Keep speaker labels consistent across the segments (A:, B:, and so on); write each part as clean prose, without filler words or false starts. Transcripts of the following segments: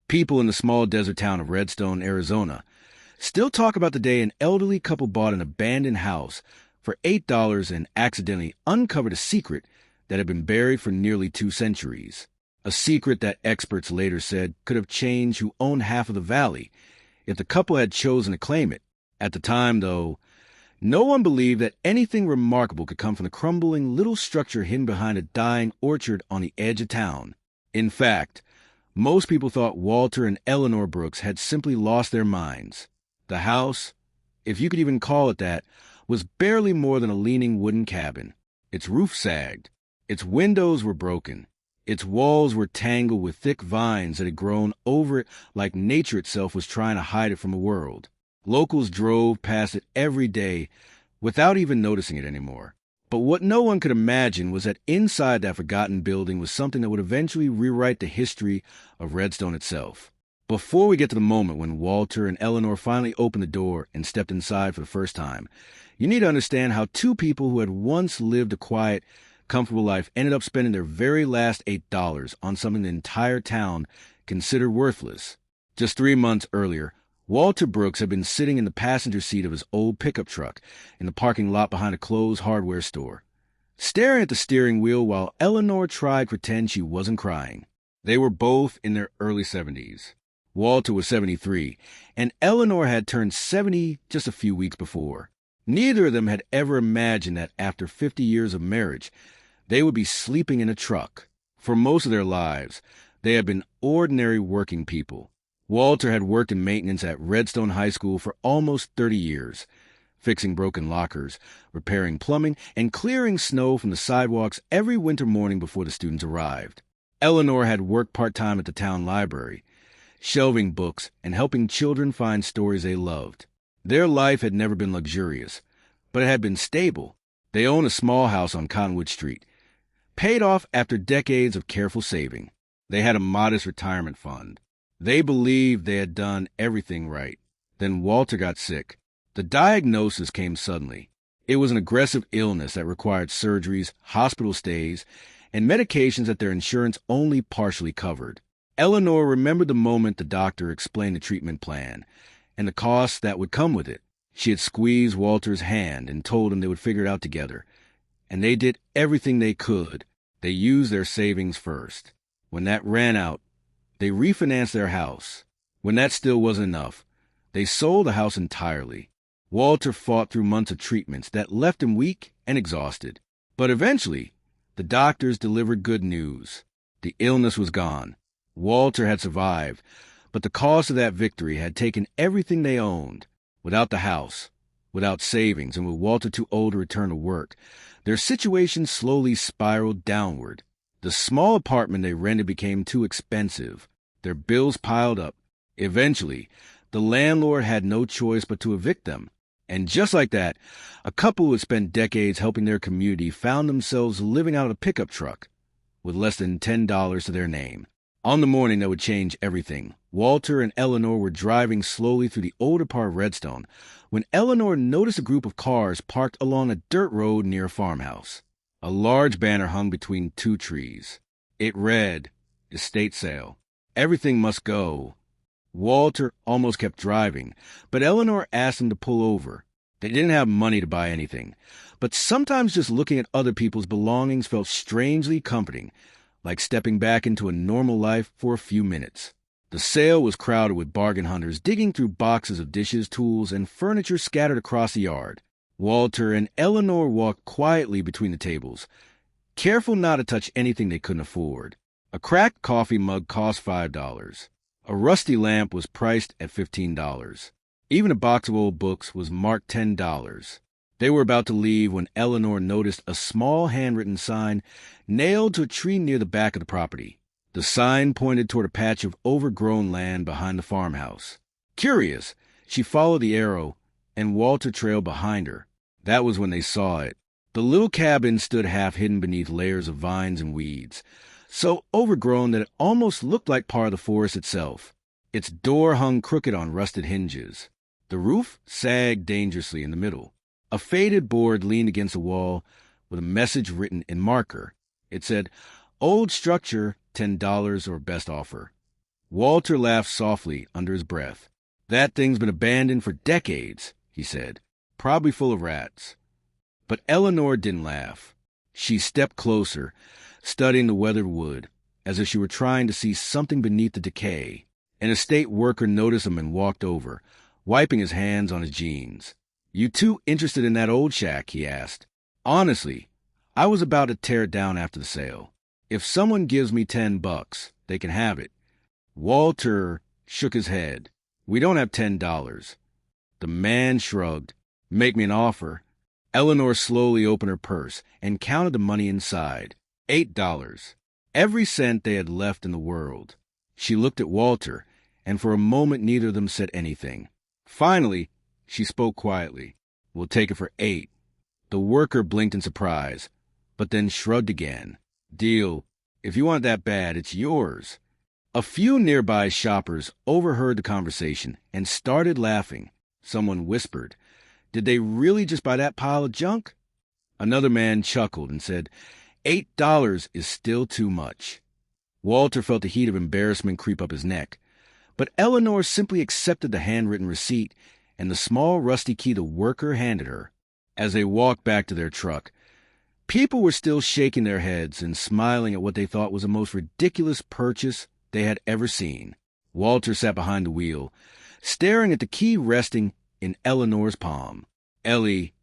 A: People in the small desert town of Redstone, Arizona, still talk about the day an elderly couple bought an abandoned house for $8 and accidentally uncovered a secret that had been buried for nearly 2 centuries. A secret that experts later said could have changed who owned half of the valley if the couple had chosen to claim it. At the time, though, no one believed that anything remarkable could come from the crumbling little structure hidden behind a dying orchard on the edge of town. In fact, most people thought Walter and Eleanor Brooks had simply lost their minds. The house, if you could even call it that, was barely more than a leaning wooden cabin. Its roof sagged. Its windows were broken. Its walls were tangled with thick vines that had grown over it like nature itself was trying to hide it from the world. Locals drove past it every day without even noticing it anymore. But what no one could imagine was that inside that forgotten building was something that would eventually rewrite the history of Redstone itself. Before we get to the moment when Walter and Eleanor finally opened the door and stepped inside for the first time, you need to understand how two people who had once lived a quiet, comfortable life ended up spending their very last $8 on something the entire town considered worthless. Just 3 months earlier, Walter Brooks had been sitting in the passenger seat of his old pickup truck in the parking lot behind a closed hardware store, staring at the steering wheel while Eleanor tried to pretend she wasn't crying. They were both in their early 70s. Walter was 73, and Eleanor had turned 70 just a few weeks before. Neither of them had ever imagined that after 50 years of marriage, they would be sleeping in a truck. For most of their lives, they had been ordinary working people. Walter had worked in maintenance at Redstone High School for almost 30 years, fixing broken lockers, repairing plumbing, and clearing snow from the sidewalks every winter morning before the students arrived. Eleanor had worked part-time at the town library, shelving books and helping children find stories they loved. Their life had never been luxurious, but it had been stable. They owned a small house on Cottonwood Street, paid off after decades of careful saving. They had a modest retirement fund. They believed they had done everything right. Then Walter got sick. The diagnosis came suddenly. It was an aggressive illness that required surgeries, hospital stays, and medications that their insurance only partially covered. Eleanor remembered the moment the doctor explained the treatment plan and the costs that would come with it. She had squeezed Walter's hand and told him they would figure it out together. And they did everything they could. They used their savings first. When that ran out, they refinanced their house. When that still wasn't enough, they sold the house entirely. Walter fought through months of treatments that left him weak and exhausted. But eventually, the doctors delivered good news. The illness was gone. Walter had survived, but the cost of that victory had taken everything they owned. Without the house, without savings, and with Walter too old to return to work, their situation slowly spiraled downward. The small apartment they rented became too expensive. Their bills piled up. Eventually, the landlord had no choice but to evict them. And just like that, a couple who had spent decades helping their community found themselves living out of a pickup truck with less than $10 to their name. On the morning that would change everything, Walter and Eleanor were driving slowly through the older part of Redstone when Eleanor noticed a group of cars parked along a dirt road near a farmhouse. A large banner hung between 2 trees. It read, "Estate sale. Everything must go." Walter almost kept driving, but Eleanor asked him to pull over. They didn't have money to buy anything, but sometimes just looking at other people's belongings felt strangely comforting, like stepping back into a normal life for a few minutes. The sale was crowded with bargain hunters digging through boxes of dishes, tools, and furniture scattered across the yard. Walter and Eleanor walked quietly between the tables, careful not to touch anything they couldn't afford. A cracked coffee mug cost $5. A rusty lamp was priced at $15. Even a box of old books was marked $10. They were about to leave when Eleanor noticed a small handwritten sign nailed to a tree near the back of the property. The sign pointed toward a patch of overgrown land behind the farmhouse. Curious, she followed the arrow, and Walter trailed behind her. That was when they saw it. The little cabin stood half hidden beneath layers of vines and weeds, so overgrown that it almost looked like part of the forest itself. Its door hung crooked on rusted hinges. The roof sagged dangerously in the middle. A faded board leaned against the wall with a message written in marker. It said, "Old structure, $10 or best offer." Walter laughed softly under his breath. "That thing's been abandoned for decades," he said. "Probably full of rats." But Eleanor didn't laugh. She stepped closer, studying the weathered wood, as if she were trying to see something beneath the decay. An estate worker noticed him and walked over, wiping his hands on his jeans. "You too interested in that old shack?" he asked. "Honestly, I was about to tear it down after the sale. If someone gives me $10, they can have it." Walter shook his head. "We don't have $10. The man shrugged. "Make me an offer." Eleanor slowly opened her purse and counted the money inside. $8. Every cent they had left in the world. She looked at Walter, and for a moment neither of them said anything. Finally, she spoke quietly. "We'll take it for $8. The worker blinked in surprise, but then shrugged again. "Deal. If you want it that bad, it's yours." A few nearby shoppers overheard the conversation and started laughing. Someone whispered, "Did they really just buy that pile of junk?" Another man chuckled and said, $8 is still too much. Walter felt the heat of embarrassment creep up his neck, but Eleanor simply accepted the handwritten receipt and the small rusty key the worker handed her. As they walked back to their truck, people were still shaking their heads and smiling at what they thought was the most ridiculous purchase they had ever seen. Walter sat behind the wheel, staring at the key resting in Eleanor's palm. "Ellie,"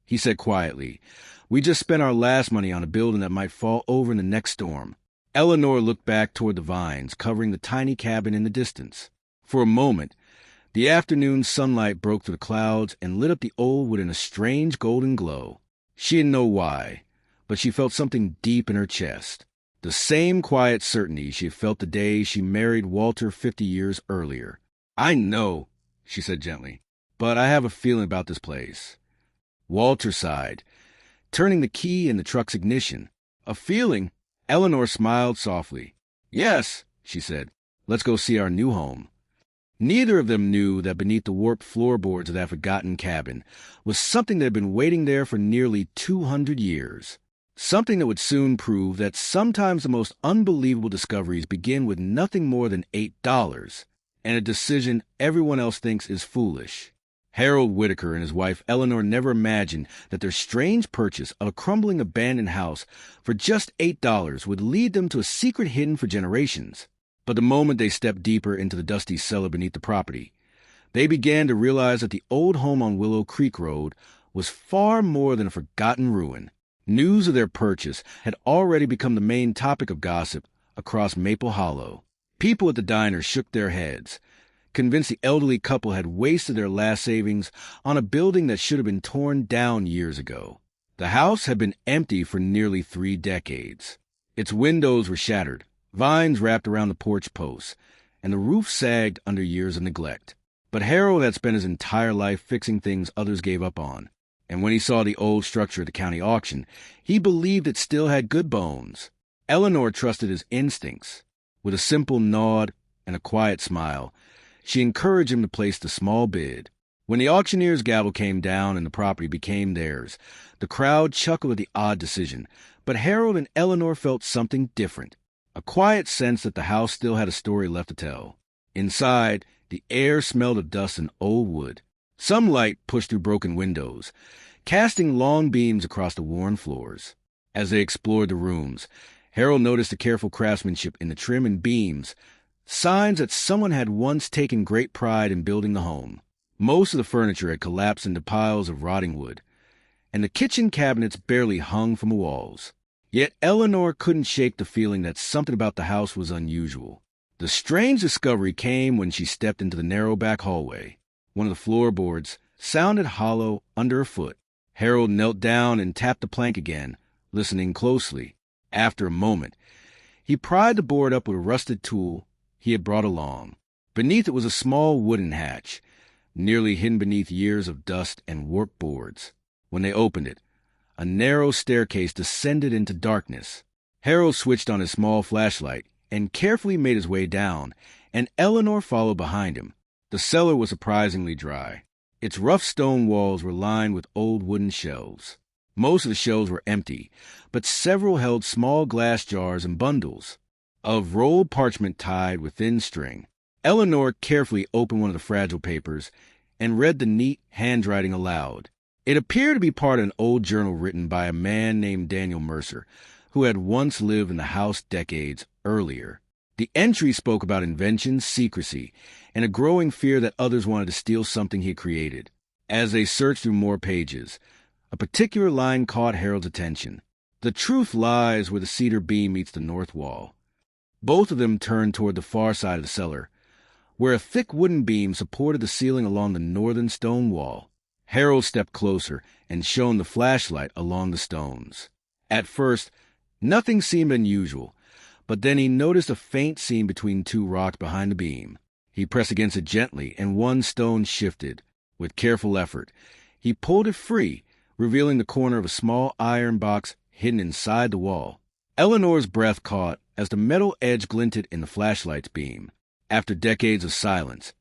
A: he said quietly, "we just spent our last money on a building that might fall over in the next storm." Eleanor looked back toward the vines covering the tiny cabin in the distance. For a moment, the afternoon sunlight broke through the clouds and lit up the old wood in a strange golden glow. She didn't know why, but she felt something deep in her chest. The same quiet certainty she had felt the day she married Walter 50 years earlier. "I know," she said gently, "but I have a feeling about this place." Walter sighed, turning the key in the truck's ignition. "A feeling?" Eleanor smiled softly. "Yes," she said. "Let's go see our new home." Neither of them knew that beneath the warped floorboards of that forgotten cabin was something that had been waiting there for nearly 200 years. Something that would soon prove that sometimes the most unbelievable discoveries begin with nothing more than $8, and a decision everyone else thinks is foolish. Harold Whitaker and his wife Eleanor never imagined that their strange purchase of a crumbling abandoned house for just $8 would lead them to a secret hidden for generations. But the moment they stepped deeper into the dusty cellar beneath the property, they began to realize that the old home on Willow Creek Road was far more than a forgotten ruin. News of their purchase had already become the main topic of gossip across Maple Hollow. People at the diner shook their heads, convinced the elderly couple had wasted their last savings on a building that should have been torn down years ago. The house had been empty for nearly 3 decades. Its windows were shattered, vines wrapped around the porch posts, and the roof sagged under years of neglect. But Harold had spent his entire life fixing things others gave up on, and when he saw the old structure at the county auction, he believed it still had good bones. Eleanor trusted his instincts. With a simple nod and a quiet smile, she encouraged him to place the small bid. When the auctioneer's gavel came down and the property became theirs, the crowd chuckled at the odd decision, but Harold and Eleanor felt something different. A quiet sense that the house still had a story left to tell. Inside, the air smelled of dust and old wood. Some light pushed through broken windows, casting long beams across the worn floors. As they explored the rooms, Harold noticed the careful craftsmanship in the trim and beams, signs that someone had once taken great pride in building the home. Most of the furniture had collapsed into piles of rotting wood, and the kitchen cabinets barely hung from the walls. Yet Eleanor couldn't shake the feeling that something about the house was unusual. The strange discovery came when she stepped into the narrow back hallway. One of the floorboards sounded hollow under her foot. Harold knelt down and tapped the plank again, listening closely. After a moment, he pried the board up with a rusted tool he had brought along. Beneath it was a small wooden hatch, nearly hidden beneath years of dust and warped boards. When they opened it, a narrow staircase descended into darkness. Harold switched on his small flashlight and carefully made his way down, and Eleanor followed behind him. The cellar was surprisingly dry. Its rough stone walls were lined with old wooden shelves. Most of the shelves were empty, but several held small glass jars and bundles. of rolled parchment tied with thin string. Eleanor carefully opened one of the fragile papers and read the neat handwriting aloud. It appeared to be part of an old journal written by a man named Daniel Mercer, who had once lived in the house decades earlier. The entry spoke about inventions, secrecy, and a growing fear that others wanted to steal something he had created. As they searched through more pages, a particular line caught Harold's attention. "The truth lies where the cedar beam meets the north wall." Both of them turned toward the far side of the cellar, where a thick wooden beam supported the ceiling along the northern stone wall. Harold stepped closer and shone the flashlight along the stones. At first, nothing seemed unusual, but then he noticed a faint seam between two rocks behind the beam. He pressed against it gently, and one stone shifted. With careful effort, he pulled it free, revealing the corner of a small iron box hidden inside the wall. Eleanor's breath caught as the metal edge glinted in the flashlight's beam. After decades of silence,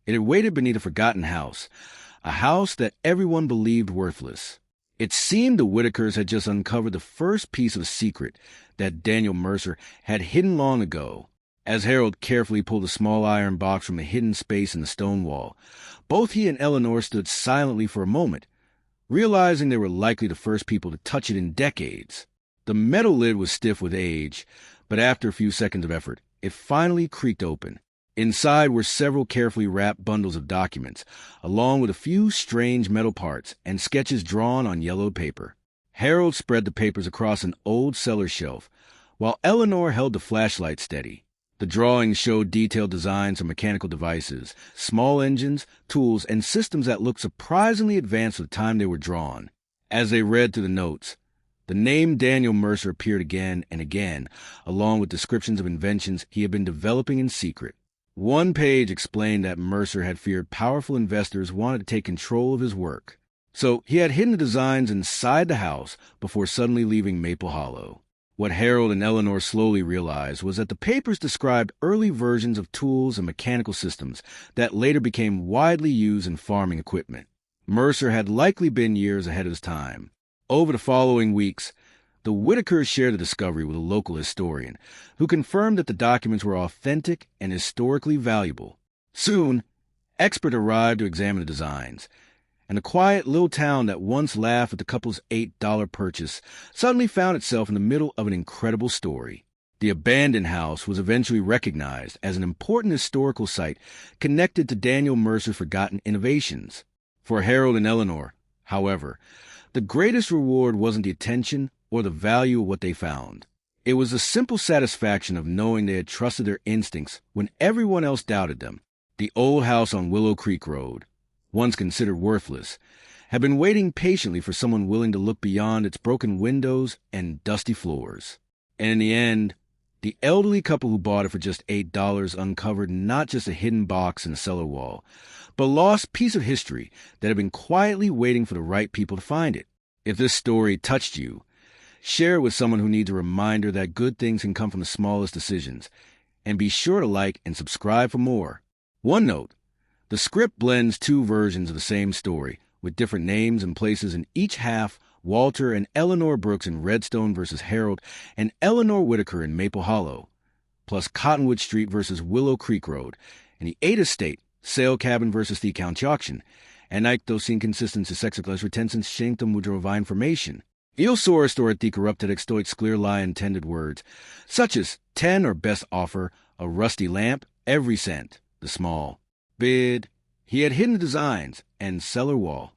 A: it had waited beneath a forgotten house, a house that everyone believed worthless. It seemed the Whitakers had just uncovered the first piece of a secret that Daniel Mercer had hidden long ago. As Harold carefully pulled a small iron box from a hidden space in the stone wall, both he and Eleanor stood silently for a moment, realizing they were likely the first people to touch it in decades. The metal lid was stiff with age, but after a few seconds of effort, it finally creaked open. Inside were several carefully wrapped bundles of documents, along with a few strange metal parts and sketches drawn on yellowed paper. Harold spread the papers across an old cellar shelf, while Eleanor held the flashlight steady. The drawings showed detailed designs of mechanical devices, small engines, tools, and systems that looked surprisingly advanced for the time they were drawn. As they read through the notes, the name Daniel Mercer appeared again and again, along with descriptions of inventions he had been developing in secret. One page explained that Mercer had feared powerful investors wanted to take control of his work, so he had hidden the designs inside the house before suddenly leaving Maple Hollow. What Harold and Eleanor slowly realized was that the papers described early versions of tools and mechanical systems that later became widely used in farming equipment. Mercer had likely been years ahead of his time. Over the following weeks, the Whitakers shared the discovery with a local historian, who confirmed that the documents were authentic and historically valuable. Soon, experts arrived to examine the designs, and the quiet little town that once laughed at the couple's $8 purchase suddenly found itself in the middle of an incredible story. The abandoned house was eventually recognized as an important historical site connected to Daniel Mercer's forgotten innovations. For Harold and Eleanor, however, the greatest reward wasn't the attention or the value of what they found. It was the simple satisfaction of knowing they had trusted their instincts when everyone else doubted them. The old house on Willow Creek Road, once considered worthless, had been waiting patiently for someone willing to look beyond its broken windows and dusty floors. And in the end, the elderly couple who bought it for just $8 uncovered not just a hidden box in the cellar wall, but a lost piece of history that had been quietly waiting for the right people to find it. If this story touched you, share it with someone who needs a reminder that good things can come from the smallest decisions, and be sure to like and subscribe for more. One note, the script blends two versions of the same story, with different names and places in each half: Walter and Eleanor Brooks in Redstone versus Harold, and Eleanor Whitaker in Maple Hollow, plus Cottonwood Street versus Willow Creek Road, and the 8 Estate, Sale Cabin versus the County Auction, and Ictos Inconsistence Sexiclas Retentions Shanktum Wudrova Information. Ilsaurus or the corrupted extoit clear lie intended words, such as 10 or best offer, a rusty lamp, every cent, the small bid. He had hidden the designs and cellar wall.